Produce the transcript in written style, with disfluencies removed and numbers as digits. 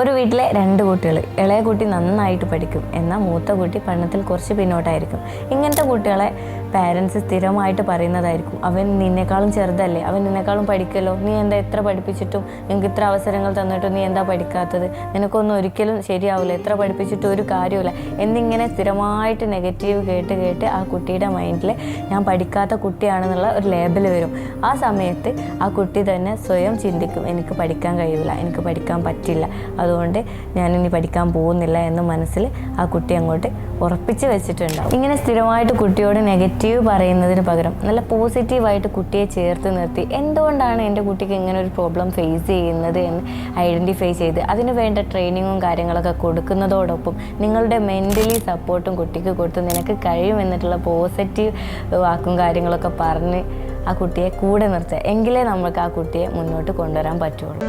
ഒരു വീട്ടിലെ രണ്ട് കുട്ടികൾ, ഇളയ കുട്ടി നന്നായിട്ട് പഠിക്കും, എന്നാൽ മൂത്ത കുട്ടി പഠനത്തിൽ കുറച്ച് പിന്നോട്ടായിരിക്കും. ഇങ്ങനത്തെ കുട്ടികളെ പാരൻസ് സ്ഥിരമായിട്ട് പറയുന്നതായിരിക്കും, അവൻ നിന്നെക്കാളും ചെറുതല്ലേ, അവൻ നിന്നെക്കാളും പഠിക്കല്ലോ, നീ എന്താ എത്ര പഠിപ്പിച്ചിട്ടും, നിങ്ങൾക്ക് ഇത്ര അവസരങ്ങൾ തന്നിട്ടും നീ എന്താ പഠിക്കാത്തത്, നിനക്കൊന്നും ഒരിക്കലും ശരിയാവില്ല, എത്ര പഠിപ്പിച്ചിട്ടും ഒരു കാര്യമില്ല എന്നിങ്ങനെ സ്ഥിരമായിട്ട് നെഗറ്റീവ് കേട്ട് കേട്ട് ആ കുട്ടിയുടെ മൈൻഡിൽ ഞാൻ പഠിക്കാത്ത കുട്ടിയാണെന്നുള്ള ഒരു ലേബൽ വരും. ആ സമയത്ത് ആ കുട്ടി തന്നെ സ്വയം ചിന്തിക്കും, എനിക്ക് പഠിക്കാൻ കഴിയില്ല, എനിക്ക് പഠിക്കാൻ പറ്റില്ല, അതുകൊണ്ട് ഞാനിനി പഠിക്കാൻ പോകുന്നില്ല എന്ന് മനസ്സിൽ ആ കുട്ടി അങ്ങോട്ട് ഉറപ്പിച്ച് വെച്ചിട്ടുണ്ടാവും. ഇങ്ങനെ സ്ഥിരമായിട്ട് കുട്ടിയോട് നെഗറ്റീവ് പറയുന്നതിന് പകരം നല്ല പോസിറ്റീവായിട്ട് കുട്ടിയെ ചേർത്ത് നിർത്തി എന്തുകൊണ്ടാണ് എൻ്റെ കുട്ടിക്ക് ഇങ്ങനെ ഒരു പ്രോബ്ലം ഫേസ് ചെയ്യുന്നത് എന്ന് ഐഡൻറ്റിഫൈ ചെയ്ത് അതിന് വേണ്ട ട്രെയിനിങ്ങും കാര്യങ്ങളൊക്കെ കൊടുക്കുന്നതോടൊപ്പം നിങ്ങളുടെ മെൻ്റലി സപ്പോർട്ടും കുട്ടിക്ക് കൊടുത്ത് നിനക്ക് കഴിയുമെന്നിട്ടുള്ള പോസിറ്റീവ് വാക്കും കാര്യങ്ങളൊക്കെ പറഞ്ഞ് ആ കുട്ടിയെ കൂടെ നിർത്തുക, എങ്കിലേ നമുക്ക് ആ കുട്ടിയെ മുന്നോട്ട് കൊണ്ടുവരാൻ പറ്റുള്ളൂ.